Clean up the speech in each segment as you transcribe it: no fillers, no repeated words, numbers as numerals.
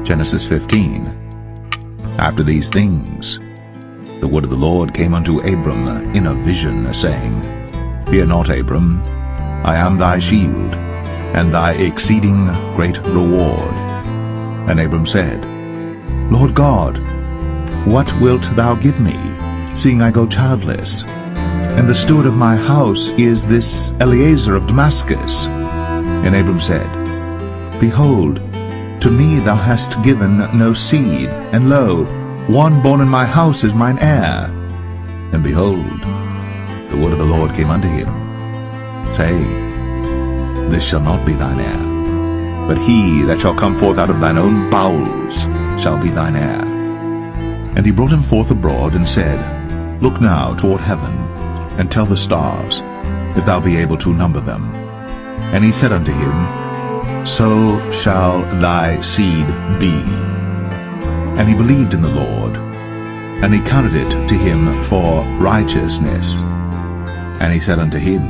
Genesis 15. After these things, the word of the Lord came unto Abram in a vision, saying, Fear not, Abram, I am thy shield, and thy exceeding great reward. And Abram said, Lord God, what wilt thou give me, seeing I go childless? And the steward of my house is this Eliezer of Damascus. And Abram said, Behold, to me thou hast given no seed, and lo, one born in my house is mine heir. And behold, the word of the Lord came unto him, saying, This shall not be thine heir, but he that shall come forth out of thine own bowels shall be thine heir. And he brought him forth abroad, and said, Look now toward heaven, and tell the stars, if thou be able to number them. And he said unto him, So shall thy seed be. And he believed in the Lord, and he counted it to him for righteousness. And he said unto him,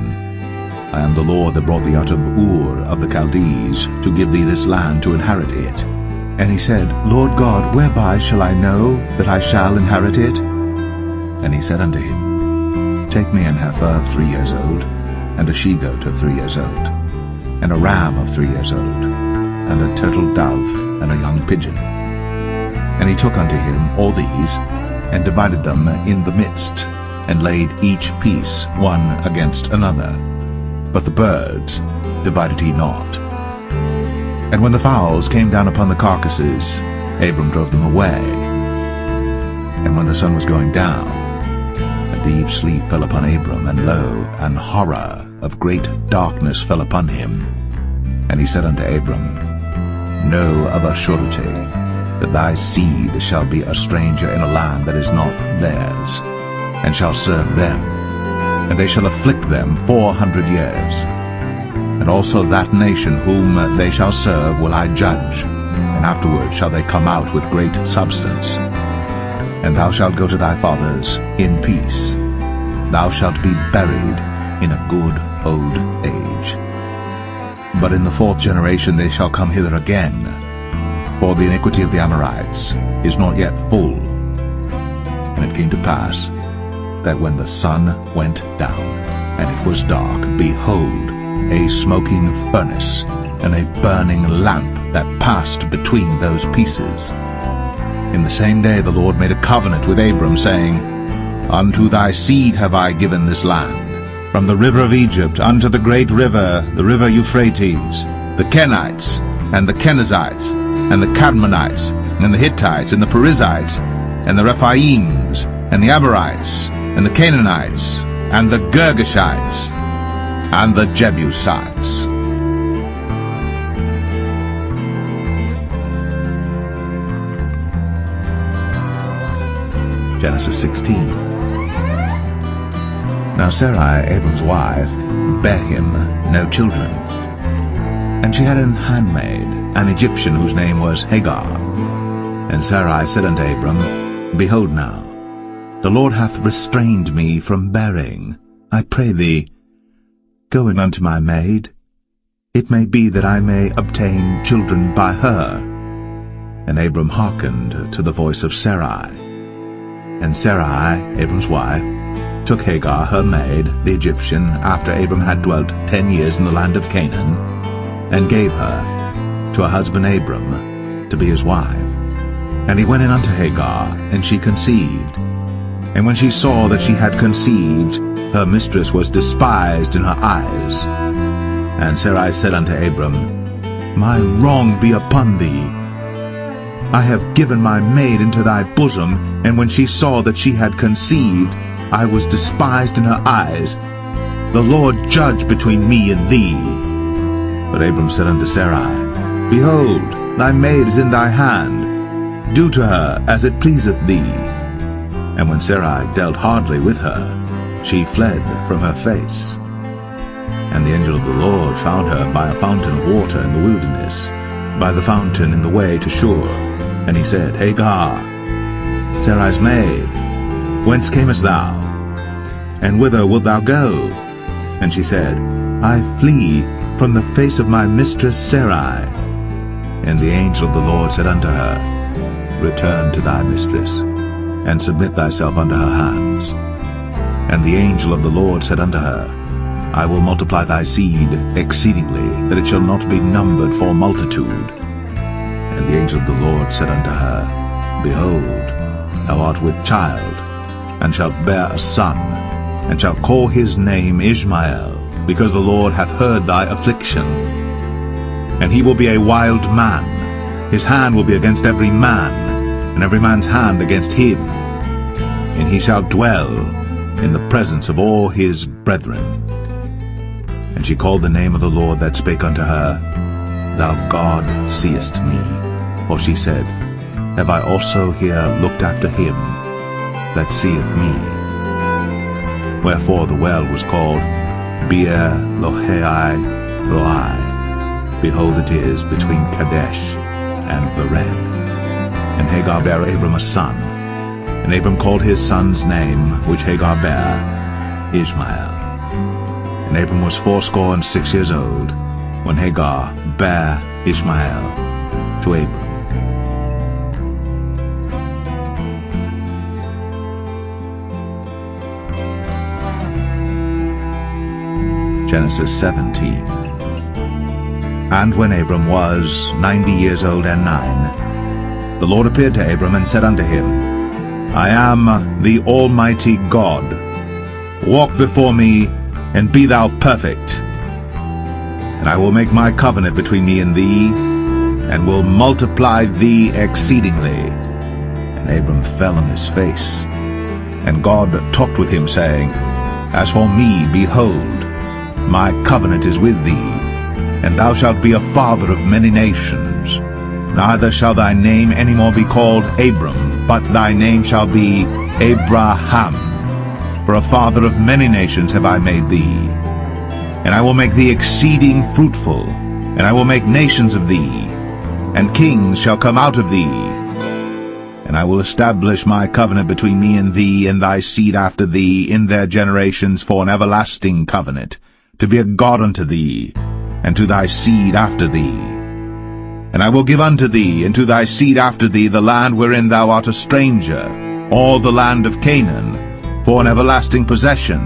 I am the Lord that brought thee out of Ur of the Chaldees, to give thee this land to inherit it. And he said, Lord God, whereby shall I know that I shall inherit it? And he said unto him, Take me an heifer of 3 years old, and a she-goat of 3 years old, and a ram of 3 years old, and a turtle dove, and a young pigeon. And he took unto him all these, and divided them in the midst, and laid each piece one against another. But the birds divided he not. And when the fowls came down upon the carcasses, Abram drove them away. And when the sun was going down, a deep sleep fell upon Abram, and lo, an horror of great darkness fell upon him. And he said unto Abram, Know of a surety that thy seed shall be a stranger in a land that is not theirs, and shall serve them, and they shall afflict them 400 years. And also that nation whom they shall serve will I judge, and afterward shall they come out with great substance. And thou shalt go to thy fathers in peace. Thou shalt be buried in a good old age. But in the 4th generation they shall come hither again, for the iniquity of the Amorites is not yet full. And it came to pass that when the sun went down, and it was dark, behold, a smoking furnace, and a burning lamp that passed between those pieces. In the same day the Lord made a covenant with Abram, saying, Unto thy seed have I given this land, from the river of Egypt unto the great river, the river Euphrates, the Kenites, and the Kenizzites, and the Cadmonites, and the Hittites, and the Perizzites, and the Rephaims, and the Amorites, and the Canaanites, and the Girgashites, and the Jebusites. Genesis 16. Now Sarai, Abram's wife, bare him no children. And she had an handmaid, an Egyptian, whose name was Hagar. And Sarai said unto Abram, Behold now, the Lord hath restrained me from bearing. I pray thee, go in unto my maid. It may be that I may obtain children by her. And Abram hearkened to the voice of Sarai. And Sarai, Abram's wife, took Hagar her maid, the Egyptian, after Abram had dwelt 10 years in the land of Canaan, and gave her to her husband Abram to be his wife. And he went in unto Hagar, and she conceived. And when she saw that she had conceived, her mistress was despised in her eyes. And Sarai said unto Abram, My wrong be upon thee. I have given my maid into thy bosom, and when she saw that she had conceived, I was despised in her eyes. The Lord judge between me and thee. But Abram said unto Sarai, Behold, thy maid is in thy hand. Do to her as it pleaseth thee. And when Sarai dealt hardly with her, she fled from her face. And the angel of the Lord found her by a fountain of water in the wilderness, by the fountain in the way to Shur. And he said, Hagar, Sarai's maid, whence camest thou? And whither wilt thou go? And she said, I flee from the face of my mistress Sarai. And the angel of the Lord said unto her, Return to thy mistress, and submit thyself unto her hands. And the angel of the Lord said unto her, I will multiply thy seed exceedingly, that it shall not be numbered for multitude. And the angel of the Lord said unto her, Behold, thou art with child, and shalt bear a son, and shalt call his name Ishmael, because the Lord hath heard thy affliction. And he will be a wild man, his hand will be against every man, and every man's hand against him. And he shall dwell in the presence of all his brethren. And she called the name of the Lord that spake unto her, Thou God seest me. For she said, Have I also here looked after him that seeth me? Wherefore the well was called Beer Lohai Roi. Behold, it is between Kadesh and Bered. And Hagar bare Abram a son, and Abram called his son's name, which Hagar bare, Ishmael. And Abram was 86 years old, when Hagar bare Ishmael to Abram. Genesis 17. And when Abram was 90 years old and 9, the Lord appeared to Abram and said unto him, I am the Almighty God. Walk before me, and be thou perfect. And I will make my covenant between me and thee, and will multiply thee exceedingly. And Abram fell on his face. And God talked with him, saying, As for me, behold, my covenant is with thee, and thou shalt be a father of many nations. Neither shall thy name any more be called Abram, but thy name shall be Abraham. For a father of many nations have I made thee. And I will make thee exceeding fruitful, and I will make nations of thee, and kings shall come out of thee. And I will establish my covenant between me and thee and thy seed after thee in their generations for an everlasting covenant, to be a God unto thee, and to thy seed after thee. And I will give unto thee and to thy seed after thee the land wherein thou art a stranger, all the land of Canaan, for an everlasting possession,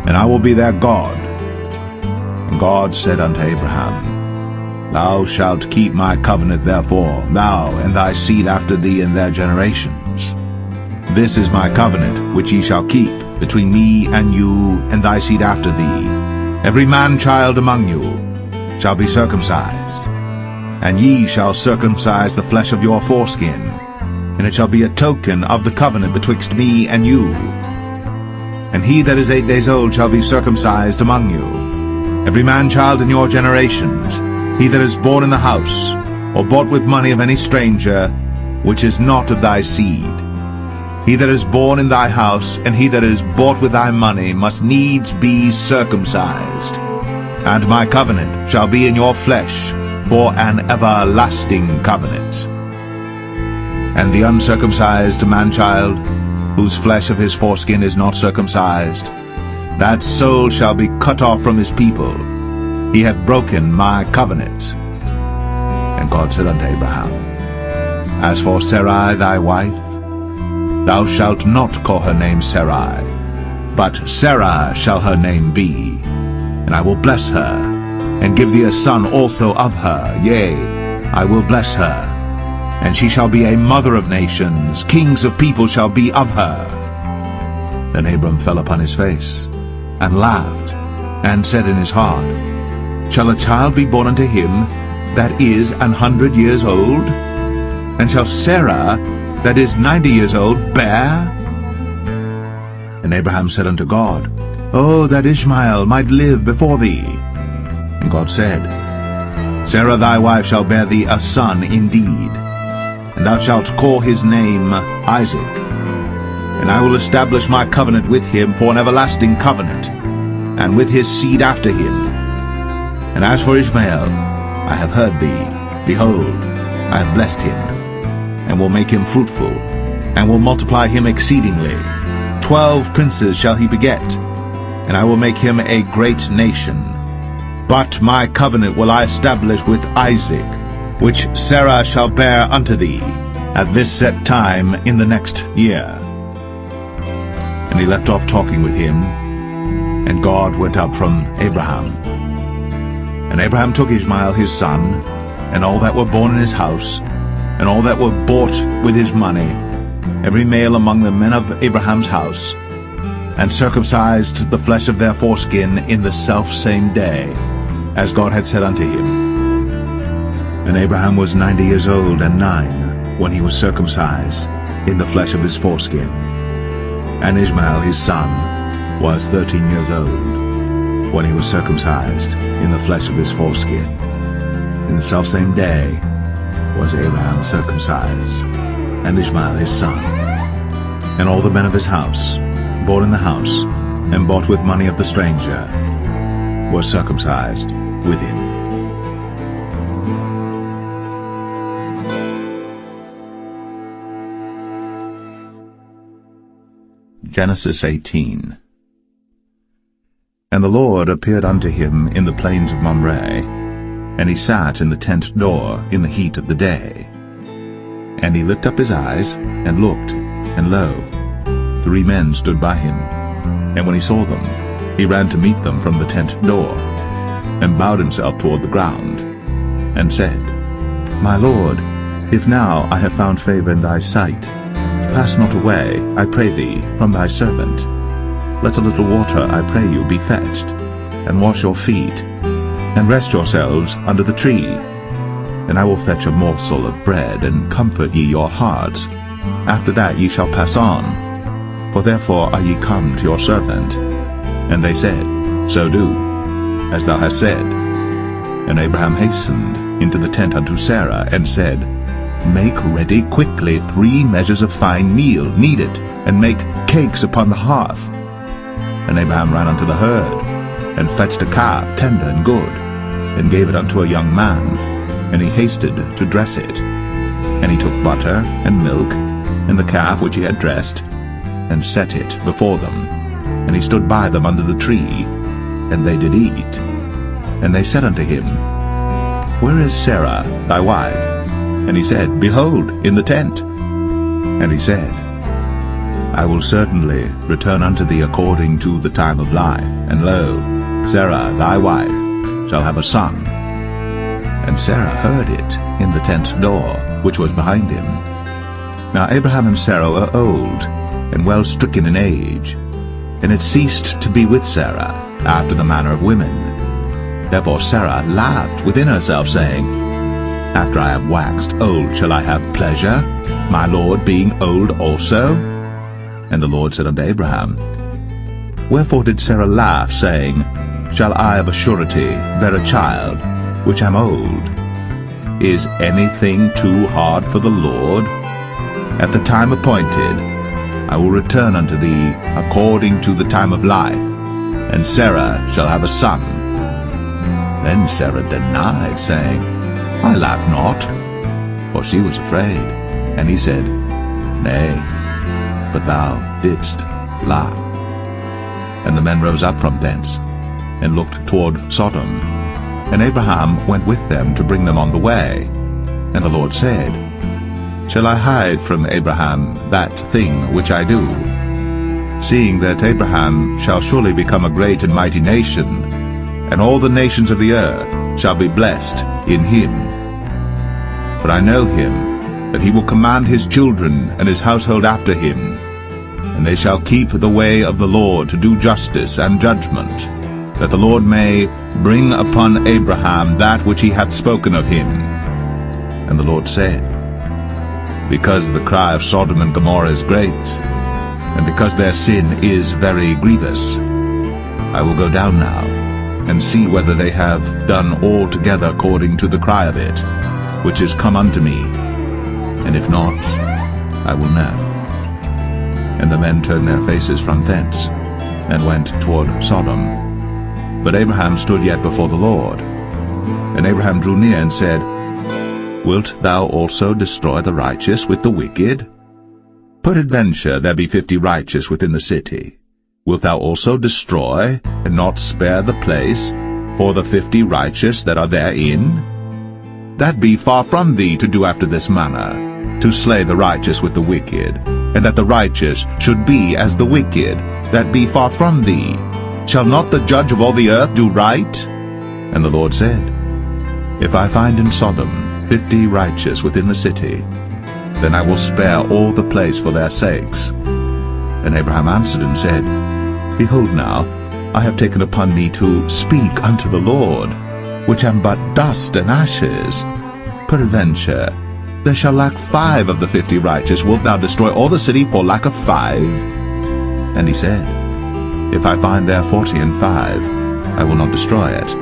and I will be their God. And God said unto Abraham, Thou shalt keep my covenant therefore, thou and thy seed after thee in their generations. This is my covenant which ye shall keep between me and you and thy seed after thee. Every man-child among you shall be circumcised, and ye shall circumcise the flesh of your foreskin, and it shall be a token of the covenant betwixt me and you. And he that is 8 days old shall be circumcised among you, every man-child in your generations, he that is born in the house, or bought with money of any stranger, which is not of thy seed. He that is born in thy house, and he that is bought with thy money, must needs be circumcised. And my covenant shall be in your flesh, for an everlasting covenant. And the uncircumcised man-child, whose flesh of his foreskin is not circumcised, that soul shall be cut off from his people. He hath broken my covenant. And God said unto Abraham, As for Sarai thy wife, thou shalt not call her name Sarai, but Sarah shall her name be. And I will bless her, and give thee a son also of her. Yea, I will bless her, and she shall be a mother of nations. Kings of people shall be of her. Then Abram fell upon his face, and laughed, and said in his heart, Shall a child be born unto him that is 100 years old? And shall Sarah that is 90 years old bear? And Abraham said unto God, Oh, that Ishmael might live before thee. And God said, Sarah thy wife shall bear thee a son indeed, and thou shalt call his name Isaac. And I will establish my covenant with him for an everlasting covenant, and with his seed after him. And as for Ishmael, I have heard thee. Behold, I have blessed him, and will make him fruitful, and will multiply him exceedingly. 12 princes shall he beget, and I will make him a great nation. But my covenant will I establish with Isaac, which Sarah shall bear unto thee at this set time in the next year. And he left off talking with him, and God went up from Abraham. And Abraham took Ishmael his son, and all that were born in his house, and all that were bought with his money, every male among the men of Abraham's house, and circumcised the flesh of their foreskin in the selfsame day, as God had said unto him. And Abraham was 90 years old and 9 when he was circumcised in the flesh of his foreskin. And Ishmael his son was 13 years old when he was circumcised in the flesh of his foreskin. In the selfsame day was Abraham circumcised, and Ishmael his son. And all the men of his house, born in the house, and bought with money of the stranger, were circumcised with him. Genesis 18. And the Lord appeared unto him in the plains of Mamre, and he sat in the tent door in the heat of the day. And he lifted up his eyes, and looked, and lo, 3 men stood by him. And when he saw them, he ran to meet them from the tent door, and bowed himself toward the ground, and said, My Lord, if now I have found favor in thy sight, pass not away, I pray thee, from thy servant. Let a little water, I pray you, be fetched, and wash your feet, and rest yourselves under the tree. And I will fetch a morsel of bread, and comfort ye your hearts. After that ye shall pass on, for therefore are ye come to your servant. And they said, So do, as thou hast said. And Abraham hastened into the tent unto Sarah, and said, Make ready quickly 3 measures of fine meal, knead it, and make cakes upon the hearth. And Abraham ran unto the herd, and fetched a calf tender and good, and gave it unto a young man, and he hasted to dress it. And he took butter and milk, and the calf which he had dressed, and set it before them. And he stood by them under the tree, and they did eat. And they said unto him, Where is Sarah thy wife? And he said, Behold, in the tent. And he said, I will certainly return unto thee according to the time of life, and lo, Sarah thy wife shall have a son. And Sarah heard it in the tent door, which was behind him. Now Abraham and Sarah were old, and well stricken in age, and had ceased to be with Sarah, after the manner of women. Therefore Sarah laughed within herself, saying, After I have waxed old shall I have pleasure, my Lord being old also? And the Lord said unto Abraham, Wherefore did Sarah laugh, saying, Shall I of a surety bear a child, which am old? Is anything too hard for the Lord? At the time appointed I will return unto thee according to the time of life, and Sarah shall have a son. Then Sarah denied, saying, I laugh not, for she was afraid. And he said, Nay, but thou didst laugh. And the men rose up from thence, and looked toward Sodom. And Abraham went with them to bring them on the way. And the Lord said, Shall I hide from Abraham that thing which I do? Seeing that Abraham shall surely become a great and mighty nation, and all the nations of the earth shall be blessed in him. For I know him, that he will command his children and his household after him, and they shall keep the way of the Lord to do justice and judgment, that the Lord may bring upon Abraham that which he hath spoken of him. And the Lord said, Because the cry of Sodom and Gomorrah is great, and because their sin is very grievous, I will go down now, and see whether they have done altogether according to the cry of it, which is come unto me, and if not, I will know. And the men turned their faces from thence, and went toward Sodom. But Abraham stood yet before the Lord. And Abraham drew near and said, Wilt thou also destroy the righteous with the wicked? Peradventure there be 50 righteous within the city. Wilt thou also destroy, and not spare the place, for the 50 righteous that are therein? that be far from thee to do after this manner, to slay the righteous with the wicked, and that the righteous should be as the wicked, that be far from thee. Shall not the judge of all the earth do right? And the Lord said, If I find in Sodom 50 righteous within the city, then I will spare all the place for their sakes. And Abraham answered and said, Behold now, I have taken upon me to speak unto the Lord, which am but dust and ashes. Peradventure, there shall lack 5 of the 50 righteous. Wilt thou destroy all the city for lack of 5? And he said, If I find there 40 and 5, I will not destroy it.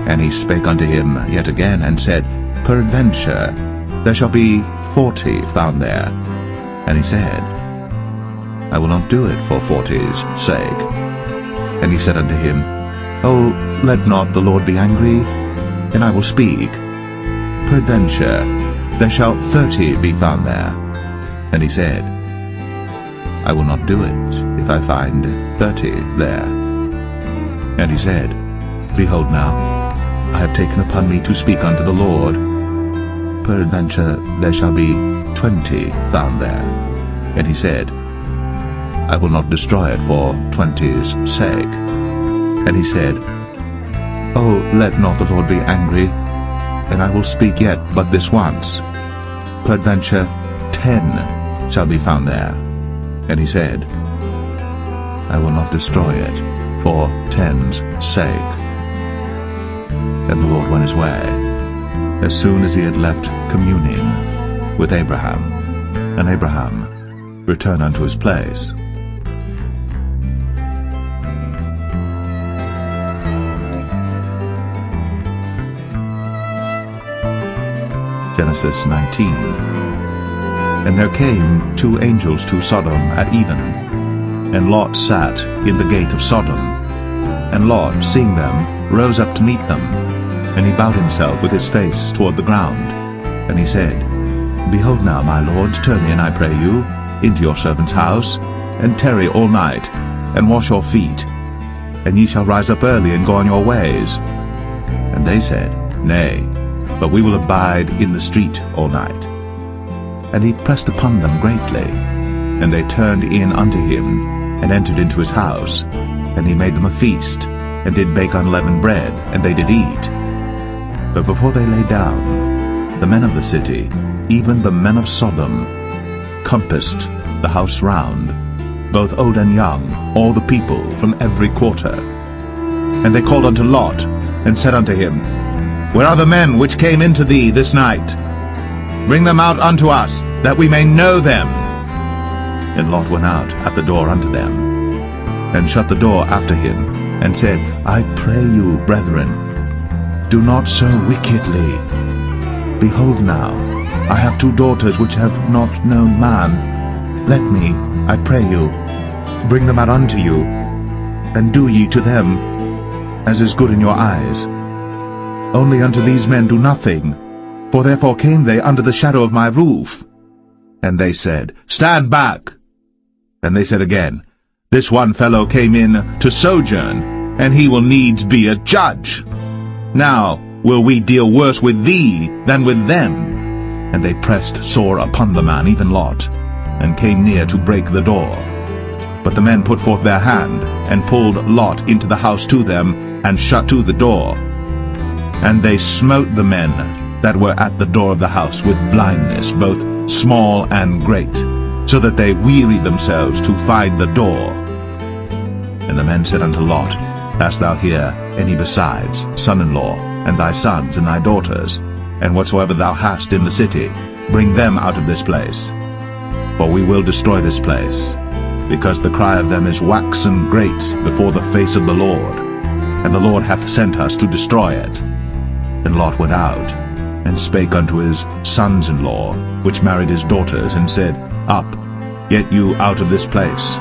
And he spake unto him yet again, and said, Peradventure, there shall be 40 found there. And he said, I will not do it for 40's sake. And he said unto him, Oh, let not the Lord be angry, and I will speak. Peradventure, there shall 30 be found there. And he said, I will not do it, if I find 30 there. And he said, Behold now, I have taken upon me to speak unto the Lord. Peradventure there shall be 20 found there. And he said, I will not destroy it for 20's sake. And he said, Oh, let not the Lord be angry, and I will speak yet but this once. Peradventure 10 shall be found there. And he said, I will not destroy it for 10's sake. And the Lord went his way, as soon as he had left communing with Abraham. And Abraham returned unto his place. Genesis 19. And there came 2 angels to Sodom at even, and Lot sat in the gate of Sodom. And Lot, seeing them, rose up to meet them, and he bowed himself with his face toward the ground. And he said, Behold now, my lords, turn in, I pray you, into your servant's house, and tarry all night, and wash your feet, and ye shall rise up early and go on your ways. And they said, Nay, but we will abide in the street all night. And he pressed upon them greatly. And they turned in unto him, and entered into his house. And he made them a feast, and did bake unleavened bread, and they did eat. But before they lay down, the men of the city, even the men of Sodom, compassed the house round, both old and young, all the people from every quarter. And they called unto Lot, and said unto him, Where are the men which came into thee this night? Bring them out unto us, that we may know them. And Lot went out at the door unto them, and shut the door after him, and said, I pray you, brethren, do not so wickedly. Behold now, I have 2 daughters which have not known man. Let me, I pray you, bring them out unto you, and do ye to them as is good in your eyes. Only unto these men do nothing, for therefore came they under the shadow of my roof. And they said, Stand back. And they said again, This one fellow came in to sojourn, and he will needs be a judge. Now will we deal worse with thee than with them. And they pressed sore upon the man, even Lot, and came near to break the door. But the men put forth their hand, and pulled Lot into the house to them, and shut to the door. And they smote the men that were at the door of the house with blindness, both small and great, so that they wearied themselves to find the door. And the men said unto Lot, Hast thou here any besides, son-in-law, and thy sons and thy daughters? And whatsoever thou hast in the city, bring them out of this place. For we will destroy this place, because the cry of them is waxen great before the face of the Lord, and the Lord hath sent us to destroy it. And Lot went out, and spake unto his sons-in-law, which married his daughters, and said, Up, get you out of this place,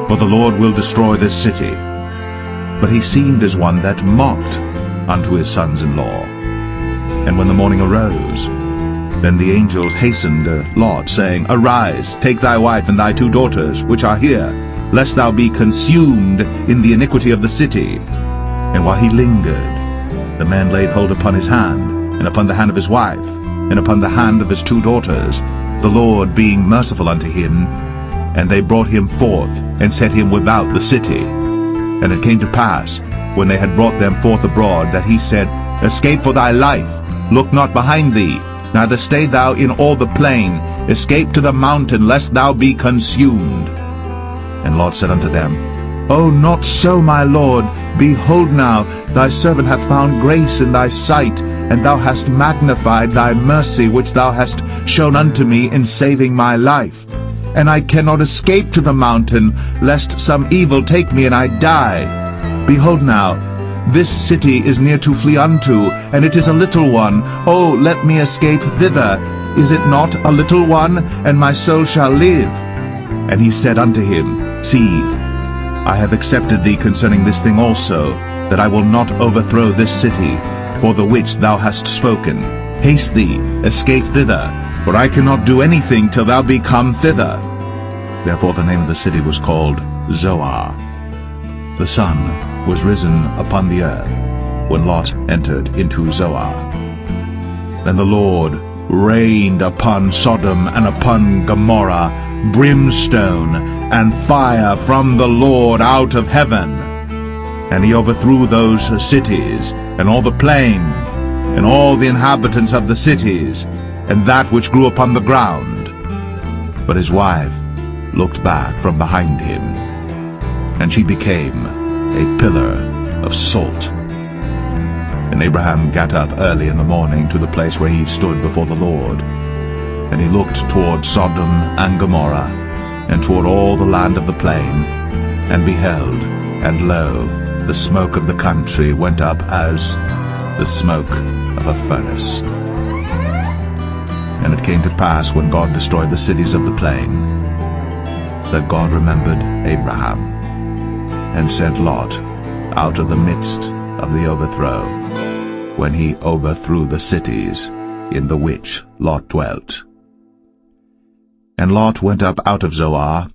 for the Lord will destroy this city. But he seemed as one that mocked unto his sons-in-law. And when the morning arose, then the angels hastened Lot, saying, Arise, take thy wife and thy 2 daughters, which are here, lest thou be consumed in the iniquity of the city. And while he lingered, the man laid hold upon his hand, and upon the hand of his wife, and upon the hand of his 2 daughters, the Lord being merciful unto him. And they brought him forth, and set him without the city. And it came to pass, when they had brought them forth abroad, that he said, Escape for thy life, look not behind thee, neither stay thou in all the plain, escape to the mountain, lest thou be consumed. And Lot said unto them, O not so, my lord. Behold now, thy servant hath found grace in thy sight, and thou hast magnified thy mercy which thou hast shown unto me in saving my life. And I cannot escape to the mountain, lest some evil take me and I die. Behold now, this city is near to flee unto, and it is a little one. O let me escape thither. Is it not a little one, and my soul shall live? And he said unto him, See, I have accepted thee concerning this thing also, that I will not overthrow this city, for the which thou hast spoken. Haste thee, escape thither, for I cannot do anything till thou be come thither. Therefore the name of the city was called Zoar. The sun was risen upon the earth, when Lot entered into Zoar. Then the Lord rained upon Sodom and upon Gomorrah brimstone and fire from the Lord out of heaven. And he overthrew those cities, and all the plain, and all the inhabitants of the cities, and that which grew upon the ground. But his wife looked back from behind him, and she became a pillar of salt. And Abraham got up early in the morning to the place where he stood before the Lord. And he looked toward Sodom and Gomorrah, and toward all the land of the plain, and beheld, and lo, the smoke of the country went up as the smoke of a furnace. And it came to pass, when God destroyed the cities of the plain, that God remembered Abraham, and sent Lot out of the midst of the overthrow, when he overthrew the cities in the which Lot dwelt. And Lot went up out of Zoar,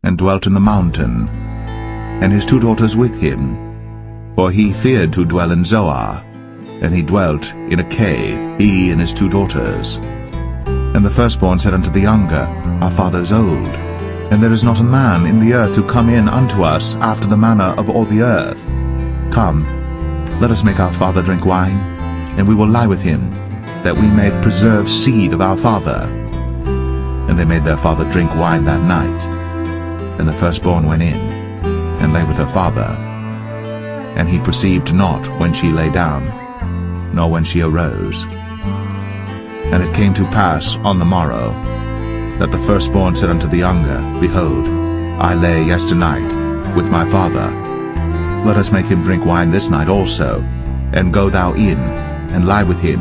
and dwelt in the mountain, and his 2 daughters with him, for he feared to dwell in Zoar, and he dwelt in a cave, he and his 2 daughters. And the firstborn said unto the younger, Our father is old, and there is not a man in the earth to come in unto us after the manner of all the earth. Come, let us make our father drink wine, and we will lie with him, that we may preserve seed of our father. And they made their father drink wine that night. And the firstborn went in, and lay with her father. And he perceived not when she lay down, nor when she arose. And it came to pass on the morrow, that the firstborn said unto the younger, Behold, I lay yesternight with my father. Let us make him drink wine this night also, and go thou in, and lie with him,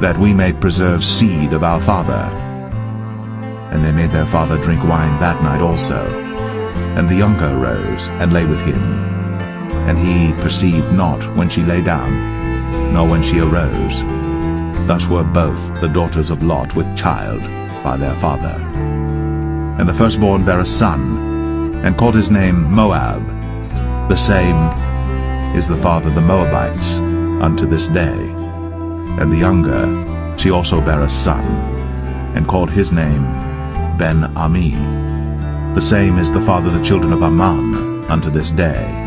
that we may preserve seed of our father. And they made their father drink wine that night also. And the younger arose, and lay with him. And he perceived not when she lay down, nor when she arose. Thus were both the daughters of Lot with child by their father. And the firstborn bare a son, and called his name Moab. The same is the father of the Moabites unto this day. And the younger, she also bare a son, and called his name Ben-Ami. The same is the father of the children of Ammon unto this day.